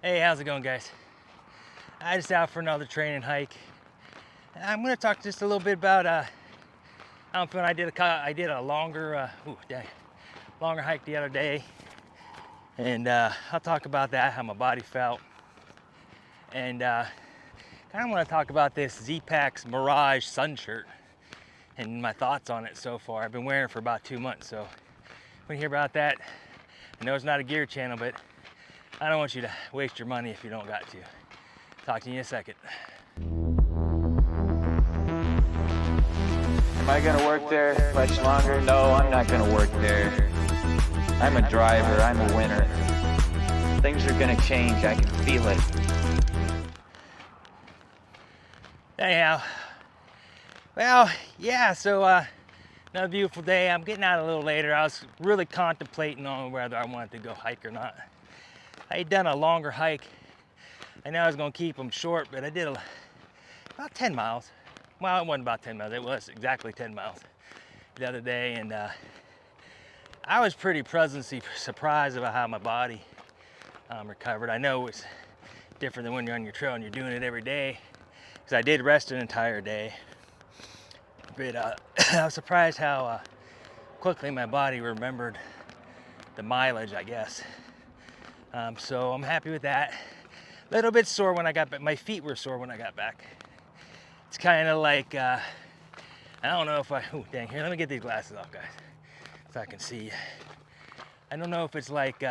Hey, how's it going, guys? I just out for another training hike. I'm gonna talk just a little bit about I did a longer longer hike the other day, and I'll talk about that, how my body felt, and kind of want to talk about this ZPacks Mirage sun shirt and my thoughts on it so far. I've been wearing it for about 2 months, so when you hear about that, I know it's not a gear channel, but I don't want you to waste your money if you don't got to. Talk to you in a second. Am I gonna work there much longer? No, I'm not gonna work there. I'm a driver, I'm a winner. Things are gonna change, I can feel it. Anyhow, well, yeah, so another beautiful day. I'm getting out a little later. I was really contemplating on whether I wanted to go hike or not. I had done a longer hike. I know I was gonna keep them short, but I did about 10 miles. Well, it wasn't about 10 miles, it was exactly 10 miles the other day, and I was pretty pleasantly surprised about how my body recovered. I know it's different than when you're on your trail and you're doing it every day, because I did rest an entire day, but I was surprised how quickly my body remembered the mileage, I guess. So I'm happy with that. A little bit sore when I got back. My feet were sore when I got back. It's kind of like, I don't know if oh dang, here, let me get these glasses off, guys, so I can see. I don't know if it's like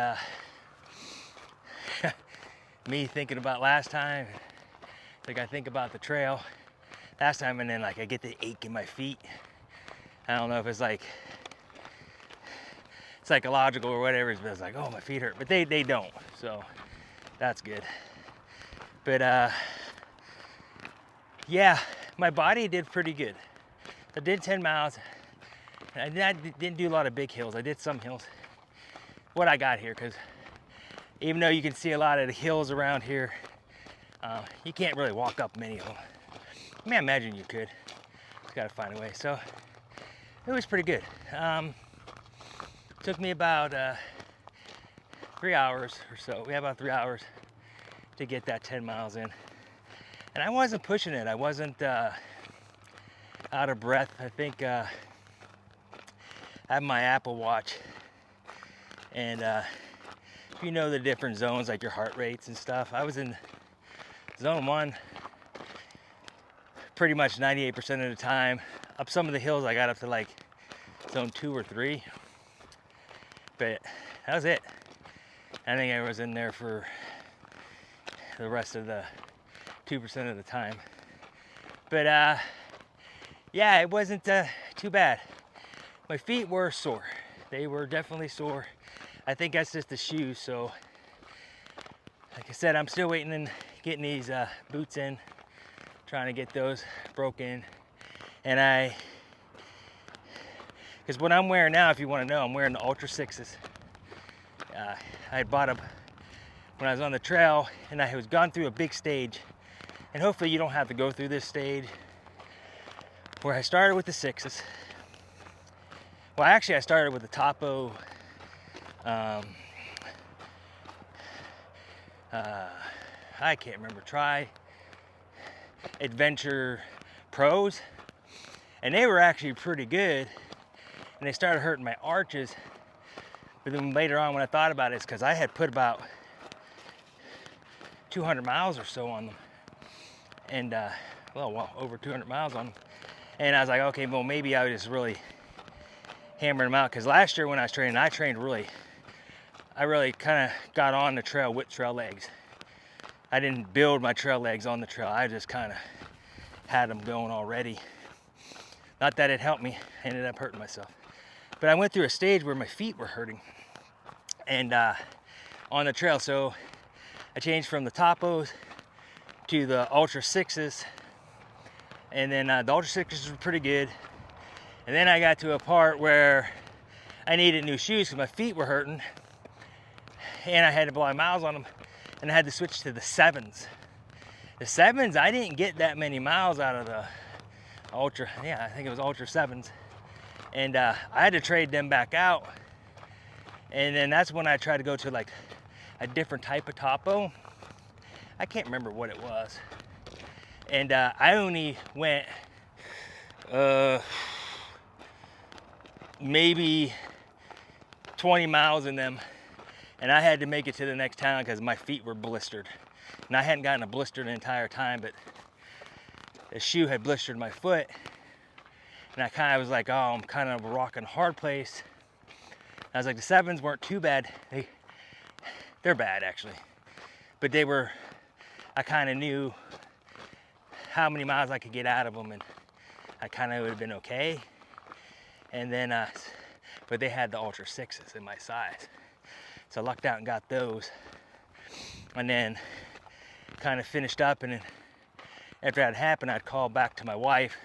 me thinking about last time, like I think about the trail last time, and then like I get the ache in my feet. I don't know if it's like psychological or whatever, but it's like, oh, my feet hurt, but they don't, so that's good. But yeah, my body did pretty good. I did 10 miles. I didn't do a lot of big hills. I did some hills. What I got here, because even though you can see a lot of the hills around here, you can't really walk up many of them. I mean, I imagine you could. Just gotta find a way. So it was pretty good. Took me about 3 hours or so. We had about 3 hours to get that 10 miles in. And I wasn't pushing it. I wasn't out of breath. I think I have my Apple Watch. And if you know the different zones, like your heart rates and stuff, I was in zone 1 pretty much 98% of the time. Up some of the hills, I got up to like zone 2 or 3. But that was it. I think I was in there for the rest of the 2% of the time. But yeah, it wasn't too bad. My feet were sore. They were definitely sore. I think that's just the shoes. So like I said, I'm still waiting and getting these boots in, trying to get those broken. And because what I'm wearing now, if you want to know, I'm wearing the Ultra 6s. I bought them when I was on the trail, and I was gone through a big stage. And hopefully you don't have to go through this stage where I started with the 6s. Well, actually I started with the Topo I can't remember, Try Adventure Pros, and they were actually pretty good, and they started hurting my arches. But then later on, when I thought about it, it's because I had put about 200 miles or so on them, and well, over 200 miles on them. And I was like, okay, well, maybe I was just really hammering them out, because last year when I was training, I really kind of got on the trail with trail legs. I didn't build my trail legs on the trail. I just kind of had them going already. Not that it helped me. I ended up hurting myself. But I went through a stage where my feet were hurting, and on the trail. So I changed from the Topos to the Ultra 6s, and then the Ultra 6s were pretty good. And then I got to a part where I needed new shoes because my feet were hurting, and I had to blow miles on them, and I had to switch to the 7s. The 7s, I didn't get that many miles out of the Ultra. Yeah, I think it was Ultra 7s. And I had to trade them back out. And then that's when I tried to go to like a different type of Topo. I can't remember what it was. And I only went maybe 20 miles in them, and I had to make it to the next town because my feet were blistered. And I hadn't gotten a blister the entire time, but the shoe had blistered my foot. And I kind of was like, oh, I'm kind of rocking a hard place. I was like, the 7s weren't too bad. They're bad actually, but they were, I kind of knew how many miles I could get out of them, and I kind of would have been okay. And then, but they had the Ultra 6s in my size. So I lucked out and got those. And then kind of finished up, and then after that happened, I'd call back to my wife,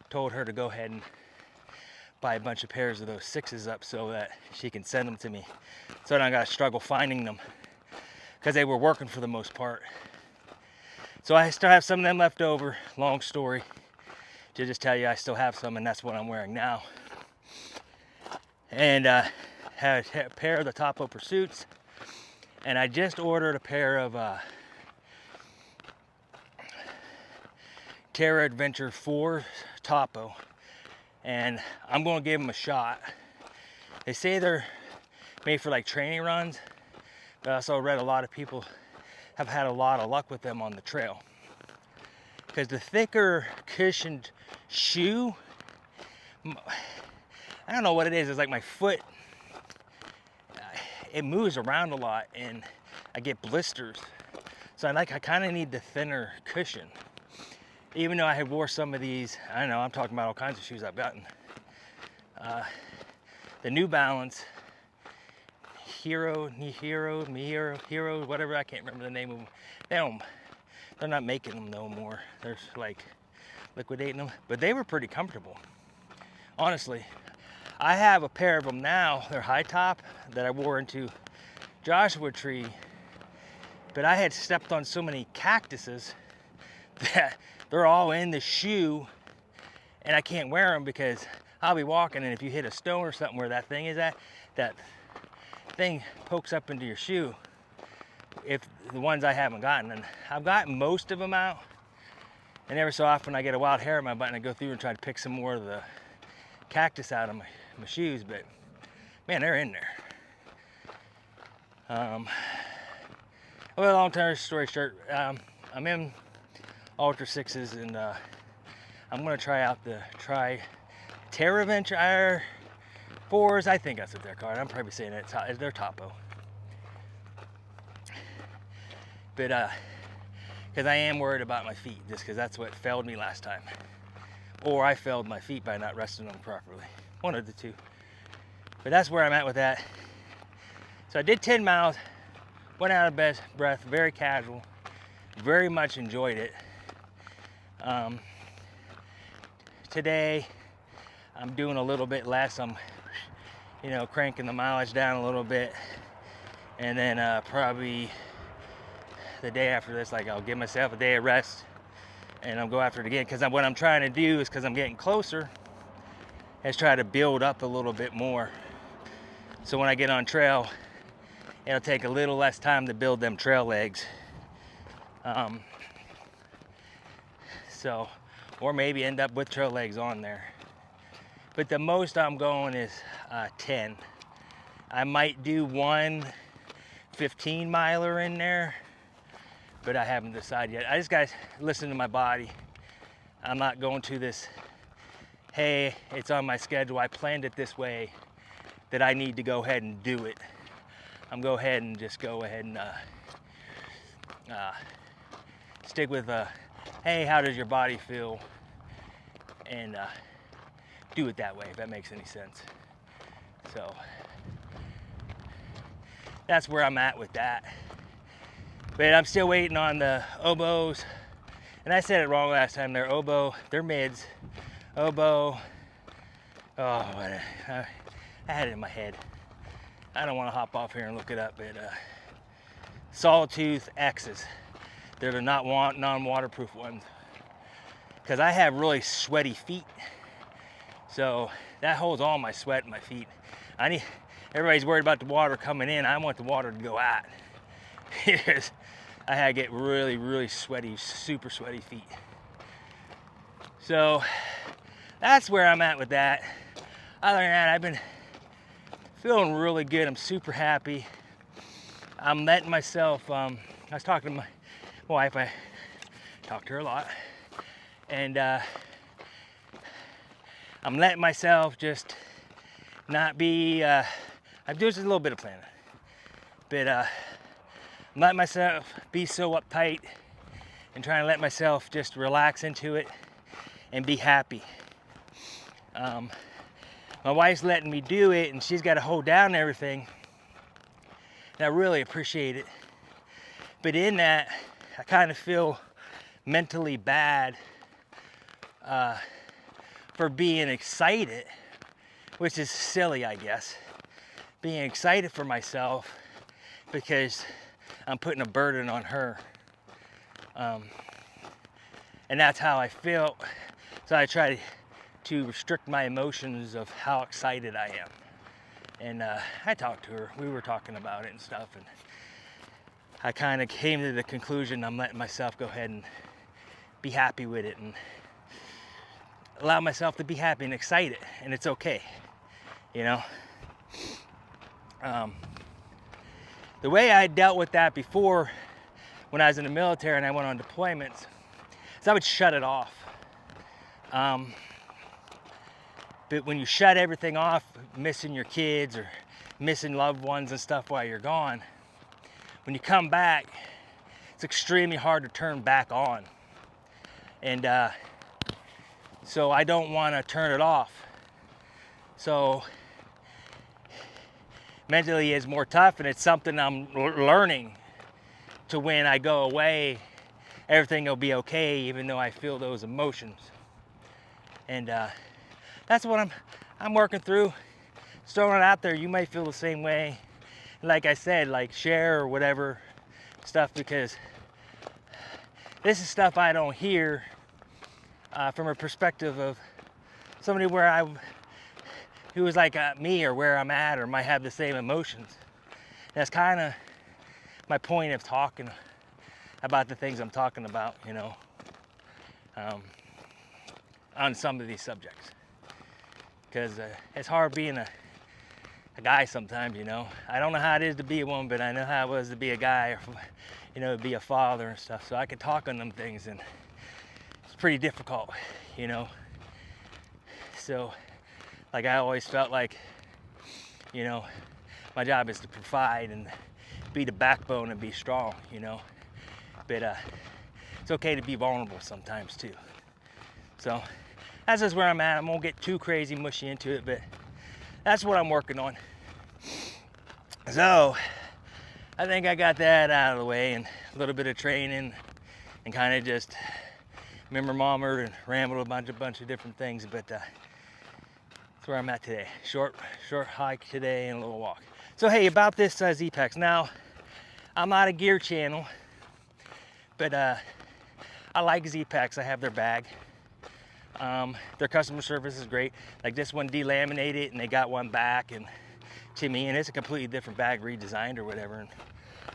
told her to go ahead and buy a bunch of pairs of those 6s up so that she can send them to me. So then I got to struggle finding them because they were working for the most part. So I still have some of them left over. Long story to just tell you, I still have some, and that's what I'm wearing now. And had a pair of the Topo Pursuits, and I just ordered a pair of Terra Adventure 4 Topo, and I'm going to give them a shot. They say they're made for like training runs, but I also read a lot of people have had a lot of luck with them on the trail, because the thicker cushioned shoe, I don't know what it is, it's like my foot, it moves around a lot and I get blisters. So I kind of need the thinner cushion. Even though I had wore some of these, I don't know, I'm talking about all kinds of shoes I've gotten. The New Balance Hero, whatever, I can't remember the name of them. They're not making them no more. They're like liquidating them, but they were pretty comfortable. Honestly, I have a pair of them now. They're high top that I wore into Joshua Tree, but I had stepped on so many cactuses that they're all in the shoe, and I can't wear them because I'll be walking, and if you hit a stone or something where that thing is at, that thing pokes up into your shoe. If the ones I haven't gotten, and I've gotten most of them out, and every so often I get a wild hair in my butt and I go through and try to pick some more of the cactus out of my shoes, but man, they're in there. Well, long story short, I'm in Ultra 6s, and I'm gonna try out the Terra Adventure 4s. I think that's what they're called. I'm probably saying it. They're Topo. But because I am worried about my feet, just because that's what failed me last time, or I failed my feet by not resting them properly. One of the two. But that's where I'm at with that. So I did 10 miles, went out of breath, very casual, very much enjoyed it. Today I'm doing a little bit less. I'm, cranking the mileage down a little bit, and then probably the day after this, like, I'll give myself a day of rest and I'll go after it again, because what I'm trying to do is, because I'm getting closer, is try to build up a little bit more, so when I get on trail, it'll take a little less time to build them trail legs. Or maybe end up with trail legs on there. But the most I'm going is 10. I might do one 15 miler in there, but I haven't decided yet. I just gotta listen to my body. I'm not going to this, hey, it's on my schedule, I planned it this way, that I need to go ahead and do it. I'm go ahead and stick with hey, how does your body feel? And do it that way, if that makes any sense. So that's where I'm at with that. But I'm still waiting on the oboes. And I said it wrong last time. They're mids. Oboe. Oh, what I had it in my head. I don't want to hop off here and look it up, but Sawtooth X's. They're the non-waterproof ones. Because I have really sweaty feet. So that holds all my sweat in my feet. Everybody's worried about the water coming in. I want the water to go out. Because I had to get really, really sweaty, super sweaty feet. So that's where I'm at with that. Other than that, I've been feeling really good. I'm super happy. I'm letting myself, I was talking to my wife, I talk to her a lot, and I'm letting myself just not be, I'm doing just a little bit of planning, but I'm letting myself be so uptight and trying to let myself just relax into it and be happy. My wife's letting me do it, and she's got to hold down everything, and I really appreciate it. But in that, I kind of feel mentally bad for being excited, which is silly, I guess. Being excited for myself because I'm putting a burden on her. And that's how I feel. So I try to restrict my emotions of how excited I am. And I talked to her, we were talking about it and stuff, and I kind of came to the conclusion I'm letting myself go ahead and be happy with it and allow myself to be happy and excited, and it's okay, you know. The way I dealt with that before, when I was in the military and I went on deployments, is I would shut it off. But when you shut everything off, missing your kids or missing loved ones and stuff while you're gone, when you come back, it's extremely hard to turn back on. And so I don't want to turn it off. So mentally it's more tough, and it's something I'm learning to when I go away, everything will be okay, even though I feel those emotions. And that's what I'm working through. Just throwing it out there. You may feel the same way. Like I said, like share or whatever stuff, because this is stuff I don't hear from a perspective of somebody who was like me, or where I'm at, or might have the same emotions. That's kind of my point of talking about the things I'm talking about, you know, on some of these subjects. Because it's hard being a guy sometimes, you know. I don't know how it is to be a woman, but I know how it was to be a guy, or, you know, to be a father and stuff. So I can talk on them things, and it's pretty difficult, you know. So, like, I always felt like, you know, my job is to provide and be the backbone and be strong, you know. But it's okay to be vulnerable sometimes too. So that's just where I'm at. I won't get too crazy mushy into it, but that's what I'm working on. So I think I got that out of the way, and a little bit of training, and kind of just remember and rambled a bunch of different things. But that's where I'm at today. Short hike today and a little walk. So hey, about this ZPacks. Now, I'm not a gear channel, but I like ZPacks. I have their bag. Their customer service is great. Like this one delaminated, and they got one back and to me, and it's a completely different bag, redesigned or whatever, and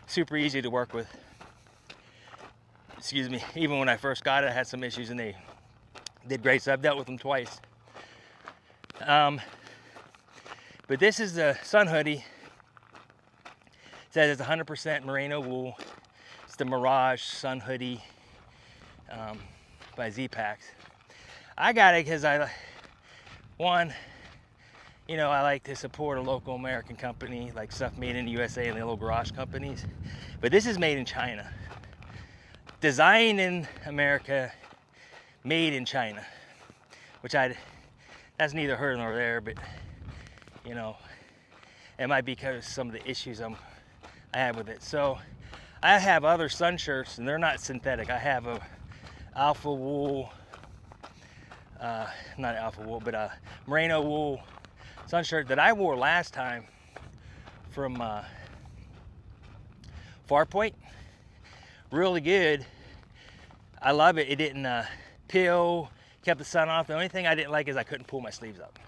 super easy to work with. Excuse me. Even when I first got it, I had some issues, and they did great. So I've dealt with them twice. But this is the sun hoodie. It says it's 100% merino wool. It's the Mirage sun hoodie by ZPacks. I got it because you know, I like to support a local American company, like stuff made in the USA and the little garage companies. But this is made in China. Designed in America, made in China. Which that's neither here nor there, but you know, it might be because of some of the issues I have with it. So I have other sun shirts, and they're not synthetic. I have a alpha wool, not alpha wool, but a merino wool sun shirt that I wore last time from Farpoint. Really good. I love it. It didn't peel, kept the sun off. The only thing I didn't like is I couldn't pull my sleeves up.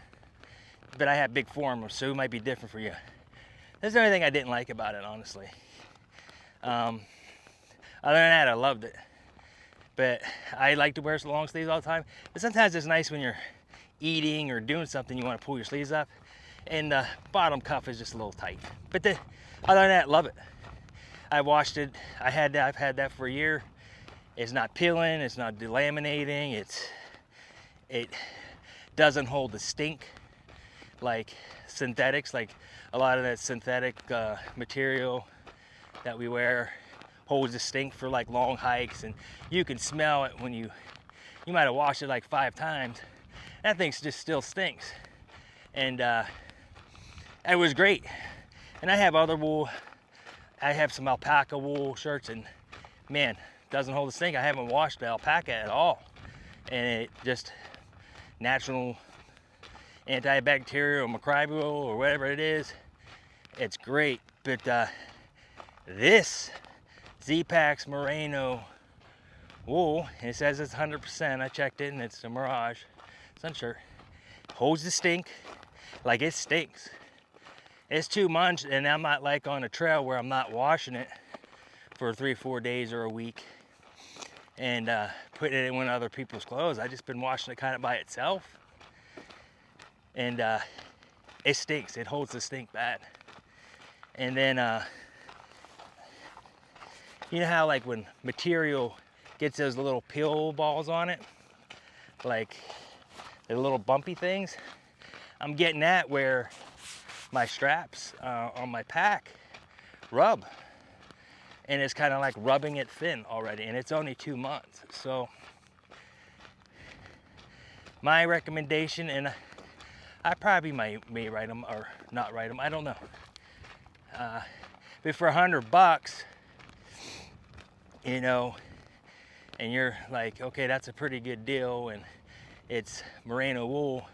But I have big forearms, so it might be different for you. That's the only thing I didn't like about it, honestly. Other than that, I loved it. But I like to wear long sleeves all the time. But sometimes it's nice when you're eating or doing something, you want to pull your sleeves up, and the bottom cuff is just a little tight. But other than that, love it. I washed it. I've had that for a year. It's not peeling. It's not delaminating. It doesn't hold the stink like synthetics, like a lot of that synthetic material that we wear holds the stink for like long hikes, and you can smell it when you might have washed it like 5 times. That thing just still stinks. And it was great. And I have other wool. I have some alpaca wool shirts, and man, doesn't hold the stink. I haven't washed the alpaca at all, and it just natural antibacterial, microbial, or whatever it is. It's great. But this ZPacks merino wool, and it says it's 100%. I checked it, and it's a Mirage sun shirt. Holds the stink like it stinks. It's too much, and I'm not like on a trail where I'm not washing it for 3-4 days or a week and putting it in one of other people's clothes. I just been washing it kind of by itself, and it stinks. It holds the stink bad. And then you know how like when material gets those little peel balls on it, like the little bumpy things, I'm getting that where my straps on my pack rub, and it's kind of like rubbing it thin already, and it's only 2 months. So my recommendation, and I probably may write them or not write them, I don't know, but for $100, you know, and you're like, okay, that's a pretty good deal, and it's merino wool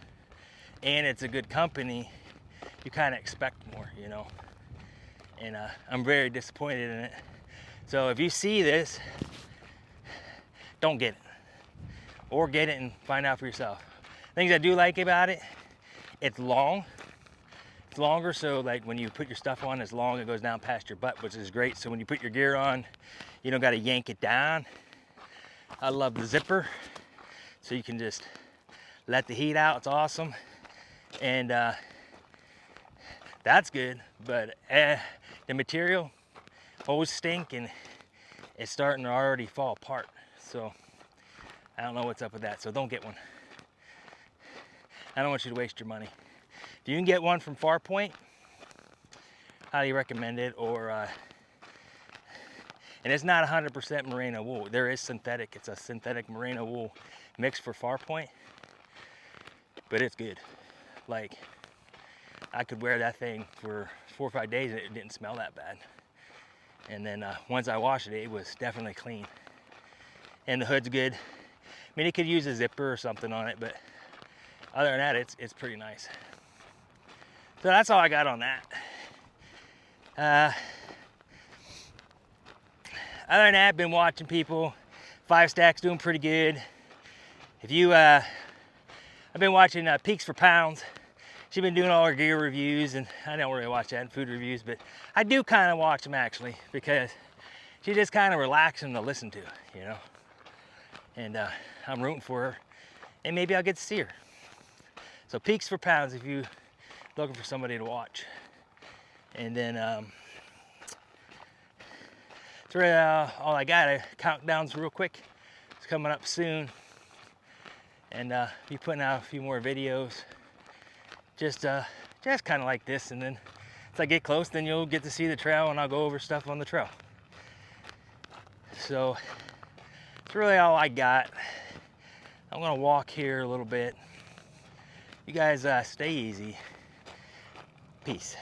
and it's a good company, you kind of expect more, you know. And I'm very disappointed in it. So if you see this, don't get it, or get it and find out for yourself. Things I do like about it, it's long. It's longer, so like when you put your stuff on, it's long, it goes down past your butt, which is great. So when you put your gear on, you don't got to yank it down. I love the zipper, so you can just let the heat out. It's awesome. And that's good, but the material always stink, and it's starting to already fall apart. So I don't know what's up with that, so don't get one. I don't want you to waste your money. If you can get one from Farpoint, highly recommend it. Or and it's not 100% merino wool. There is synthetic. It's a synthetic merino wool mixed for Farpoint, but it's good. Like, I could wear that thing for 4 or 5 days and it didn't smell that bad. And then once I washed it, it was definitely clean. And the hood's good. I mean, it could use a zipper or something on it, but other than that, it's pretty nice. So that's all I got on that. Other than that, I've been watching people. 5 Stack's doing pretty good. If you, I've been watching Peaks for Pounds. She's been doing all her gear reviews, and I don't really watch that in food reviews, but I do kind of watch them actually, because she's just kind of relaxing to listen to, you know. And I'm rooting for her, and maybe I'll get to see her. So Peaks for Pounds if you're looking for somebody to watch. And then that's really all I got. Countdowns real quick. It's coming up soon, and be putting out a few more videos. Just kind of like this, and then as I get close, then you'll get to see the trail, and I'll go over stuff on the trail. So that's really all I got. I'm gonna walk here a little bit. You guys stay easy. Peace.